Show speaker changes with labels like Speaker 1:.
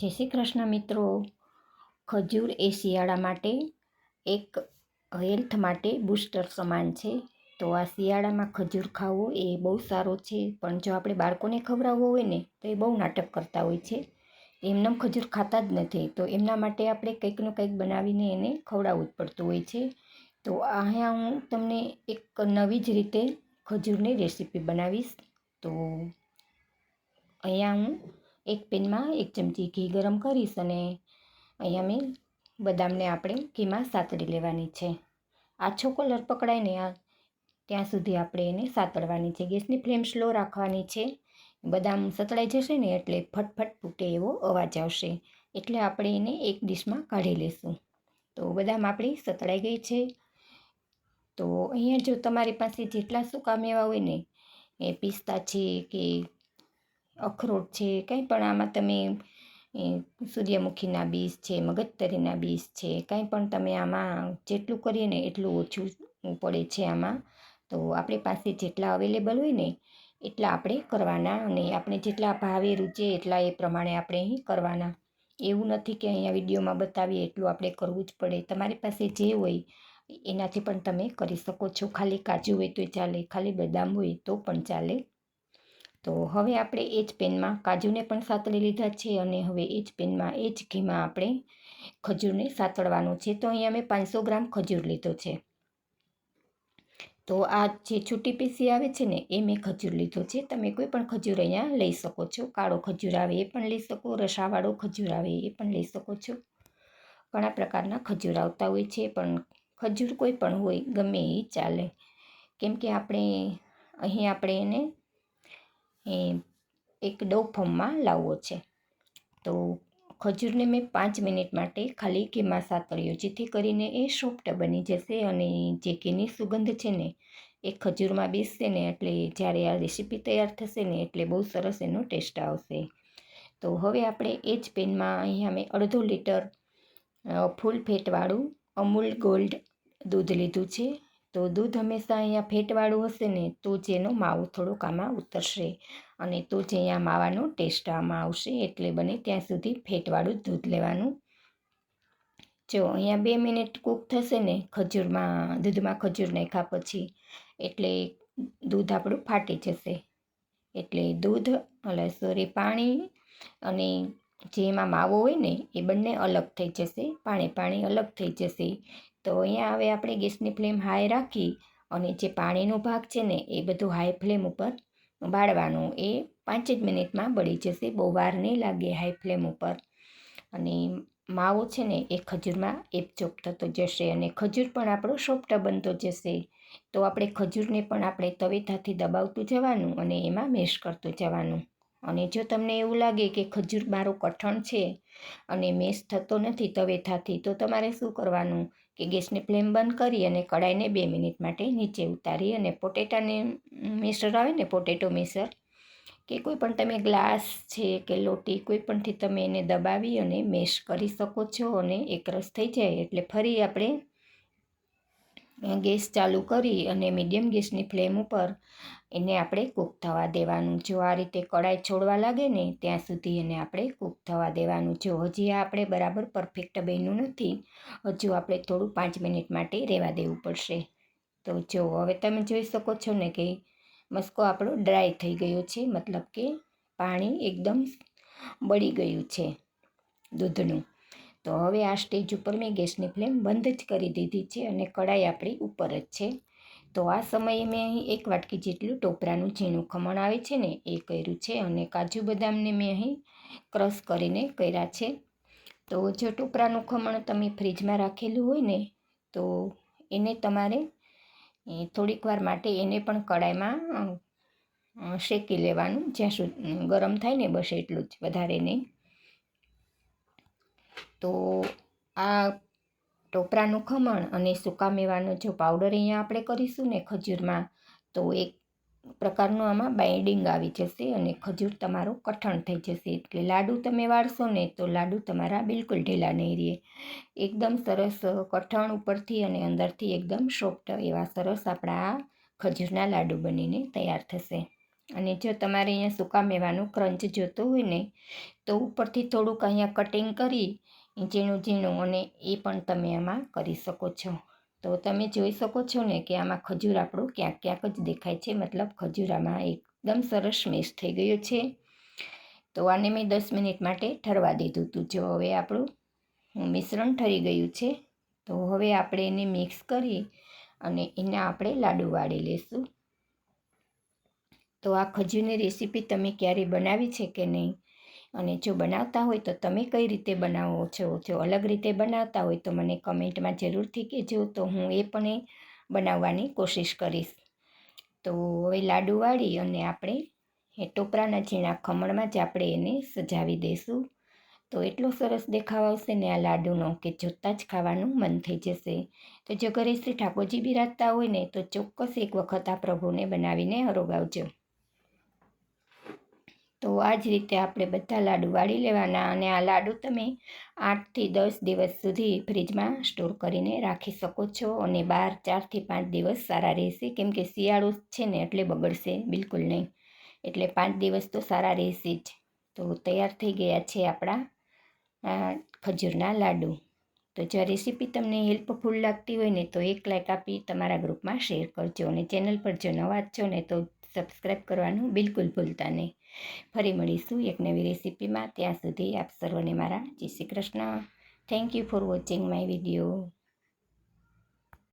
Speaker 1: જય શ્રી કૃષ્ણ મિત્રો. ખજૂર એ શિયાળા માટે એક હેલ્થ માટે બૂસ્ટર સમાન છે. તો આ શિયાળામાં ખજૂર ખાવો એ બહુ સારો છે, પણ જો આપણે બાળકોને ખવડાવવો હોય ને તો એ બહુ નાટક કરતા હોય છે. એમનેમ ખજૂર ખાતા જ નથી, તો એમના માટે આપણે કંઈકનું કંઈક બનાવીને એને ખવડાવવું જ પડતું હોય છે. તો અહીંયા હું તમને એક નવી જ રીતે ખજૂરની રેસીપી બનાવીશ. તો અહીંયા હું એક પેનમાં 1 ચમચી ઘી ગરમ કરીશ અને અહીંયા મેં બદામને આપણે ઘીમાં સાતળી લેવાની છે. આછો કલર પકડાય ને ત્યાં સુધી આપણે એને સાતળવાની છે. ગેસની ફ્લેમ સ્લો રાખવાની છે. બદામ સતળાઈ જશે ને એટલે ફટફટ ફૂટે એવો અવાજ આવશે, એટલે આપણે એને એક ડીશમાં કાઢી લઈશું. તો બદામ આપણી સતળાઈ ગઈ છે. તો અહીંયા જો તમારી પાસે જેટલા સૂકા મેવા હોય ને, એ પિસ્તા છે કે અખરોટ છે, કંઈ પણ આમાં તમે સૂર્યમુખીના બીજ છે, મગજતરીના બીજ છે, કંઈ પણ તમે આમાં જેટલું કરીએ ને એટલું ઓછું પડે છે આમાં. તો આપણી પાસે જેટલા અવેલેબલ હોય ને એટલા આપણે કરવાના, અને આપણે જેટલા ભાવે રૂચે એટલા એ પ્રમાણે આપણે અહીં કરવાના. એવું નથી કે અહીંયા વિડીયોમાં બતાવીએ એટલું આપણે કરવું જ પડે. તમારી પાસે જે હોય એનાથી પણ તમે કરી શકો છો. ખાલી કાજુ હોય તો ચાલે, ખાલી બદામ હોય તો પણ ચાલે. તો હવે આપણે એ જ પેનમાં કાજુને પણ સાતળી લીધા છે, અને હવે એ જ પેનમાં એ જ ઘીમાં આપણે ખજૂરને સાતળવાનું છે. તો અહીંયા મેં 500 ગ્રામ ખજૂર લીધો છે. તો આ જે છૂટી પીસી આવે છે ને એ મેં ખજૂર લીધો છે. તમે કોઈ પણ ખજૂર અહીંયા લઈ શકો છો. કાળો ખજૂર આવે એ પણ લઈ શકો, રસાવાળો ખજૂર આવે એ પણ લઈ શકો છો. ઘણા પ્રકારના ખજૂર આવતા હોય છે, પણ ખજૂર કોઈ પણ હોય ગમે એ ચાલે, કેમ કે આપણે એને એક ડો ફોર્મમાં લાવવો છે. તો ખજૂરને મેં 5 મિનિટ માટે ખાલી ઘીમાં સાતળ્યો, જેથી કરીને એ સોફ્ટ બની જશે, અને જે ઘીની સુગંધ છે ને એ ખજૂરમાં બેસશે ને એટલે જ્યારે આ રેસીપી તૈયાર થશે ને એટલે બહુ સરસ એનો ટેસ્ટ આવશે. તો હવે આપણે એ જ પેનમાં અહીંયા મેં 1/2 લીટર ફૂલ ફેટવાળું અમૂલ ગોલ્ડ દૂધ લીધું છે. તો દૂધ હંમેશા અહીંયા ફેટવાળું હશે ને તો જ એનો માવો થોડોક આમાં ઉતરશે, અને તો જ અહીંયા માવાનો ટેસ્ટ આમાં આવશે. એટલે બને ત્યાં સુધી ફેટવાળું દૂધ લેવાનું. જો અહીંયા 2 મિનિટ કૂક થશે ને દૂધમાં ખજૂર નાખ્યા પછી, એટલે દૂધ આપણું ફાટી જશે. એટલે પાણી અને જે એમાં માવો હોય ને એ બંને અલગ થઈ જશે, પાણી અલગ થઈ જશે. તો અહીંયા હવે આપણે ગેસની ફ્લેમ હાઈ રાખી અને જે પાણીનો ભાગ છે ને એ બધું હાઈ ફ્લેમ ઉપર બાળવાનું. એ 5 જ મિનિટમાં બળી જશે, બહુ વાર નહીં લાગે હાઈ ફ્લેમ ઉપર. અને માવો છે ને એ ખજૂરમાં એબ્ઝોર્બ થતો જશે, અને ખજૂર પણ આપણો સોફ્ટ બનતો જશે. તો આપણે ખજૂરને પણ આપણે તવેથાથી દબાવતું જવાનું અને એમાં મેશ કરતું જવાનું. અને જો તમને એવું લાગે કે ખજૂર મારો કઠણ છે અને મેશ થતો નથી તવેથાથી, તો તમારે શું કરવાનું કે ગેસની ફ્લેમ બંધ કરી અને કડાઈને 2 મિનિટ માટે નીચે ઉતારી અને પોટેટાને મેસર આવે ને, પોટેટો મેસર કે કોઈ પણ તમે ગ્લાસ છે કે લોટી કોઈ પણથી તમે એને દબાવી અને મેશ કરી શકો છો. અને એકરસ થઈ જાય એટલે ફરી આપણે ગેસ ચાલુ કરી અને મીડિયમ ગેસની ફ્લેમ ઉપર એને આપણે કૂક થવા દેવાનું. જો આ રીતે કડાઈ છોડવા લાગે ને ત્યાં સુધી એને આપણે કૂક થવા દેવાનું. જો હજી આપણે બરાબર પરફેક્ટ બન્યું નથી, હજુ આપણે થોડું 5 મિનિટ માટે રહેવા દેવું પડશે. તો જો હવે તમે જોઈ શકો છો ને કે મસ્કો આપણો ડ્રાય થઈ ગયો છે, મતલબ કે પાણી એકદમ બળી ગયું છે દૂધનું. તો હવે આ સ્ટેજ ઉપર મેં ગેસની ફ્લેમ બંધ જ કરી દીધી છે અને કડાઈ આપણી ઉપર જ છે. તો આ સમયે મેં અહીં 1 વાટકી જેટલું ટોપરાનું ઝીણું ખમણ આવે છે ને એ કર્યું છે, અને કાજુ બદામને મેં અહીં ક્રશ કરીને કર્યા છે. તો જો ટોપરાનું ખમણ તમે ફ્રીજમાં રાખેલું હોય ને તો એને તમારે થોડીક વાર માટે એને પણ કડાઈમાં શેકી લેવાનું, જ્યાં સુધી ગરમ થાય ને બસ એટલું જ, વધારે નહીં. તો આ ટોપરાનું ખમણ અને સૂકા મેવાનો જો પાવડર અહીંયા આપણે કરીશું ને ખજૂરમાં, તો એક પ્રકારનું આમાં બાઇન્ડિંગ આવી જશે અને ખજૂર તમારો કઠણ થઈ જશે. એટલે લાડુ તમે વાળશો ને તો લાડુ તમારા બિલકુલ ઢીલા નહીં રહે, એકદમ સરસ કઠણ ઉપરથી અને અંદરથી એકદમ સોફ્ટ એવા સરસ આપણા ખજૂરના લાડુ બનીને તૈયાર થશે. અને જો તમારે અહીંયા સૂકા મેવાનું ક્રંચ જોતો હોય ને તો ઉપરથી થોડુંક અહીંયા કટિંગ કરી ઝીણું ઝીણું અને એ પણ તમે આમાં કરી શકો છો. તો તમે જોઈ શકો છો ને કે આમાં ખજૂર આપણું ક્યાંક ક્યાંક જ દેખાય છે, મતલબ ખજૂર આમાં એકદમ સરસ મેશ થઈ ગયો છે. તો આને મેં 10 મિનિટ માટે ઠરવા દીધું હતું. જો હવે આપણું મિશ્રણ ઠરી ગયું છે, તો હવે આપણે એને મિક્સ કરી અને એના આપણે લાડુ વાળી લઈશું. તો આ ખજૂરની રેસીપી તમે ક્યારેય બનાવી છે કે નહીં, અને જો બનાવતા હોય તો તમે કઈ રીતે બનાવો છો? જો અલગ રીતે બનાવતા હોય તો મને કમેન્ટમાં જરૂરથી કહેજો, તો હું એ પણ બનાવવાની કોશિશ કરીશ. તો હવે લાડુ વાળી અને આપણે એ ટોપરાના ઝીણા ખમણમાં જ આપણે એને સજાવી દઈશું. તો એટલો સરસ દેખાવ આવશે ને આ લાડુનો કે જોતાં જ ખાવાનું મન થઈ જશે. તો જો ઘરે શ્રી ઠાકોરજી બિરાજતા હોય ને તો ચોક્કસ એક વખત આ પ્રભુને બનાવીને અરોગાવજો. તો આ જ રીતે આપણે બધા લાડુ વાળી લેવાના, અને આ લાડુ તમે 8થી 10 દિવસ સુધી ફ્રીજમાં સ્ટોર કરીને રાખી શકો છો, અને 4થી 5 દિવસ સારા રહેશે. કેમ કે શિયાળો છે ને એટલે બગડશે બિલકુલ નહીં, એટલે 5 દિવસ તો સારા રહેશે જ. તો તૈયાર થઈ ગયા છે આપણા ખજૂરના લાડુ. તો જો આ રેસીપી તમને હેલ્પફુલ લાગતી હોય ને તો એક લાઈક આપી તમારા ગ્રુપમાં શેર કરજો, અને ચેનલ પર જો નવા જ છો ને તો સબસ્ક્રાઈબ કરવાનું બિલકુલ ભૂલતા નહીં. ફરી મળીશું એક નવી રેસીપીમાં. ત્યાં સુધી આપ સર્વને મારા જય Shri Krishna. Thank you for watching my video.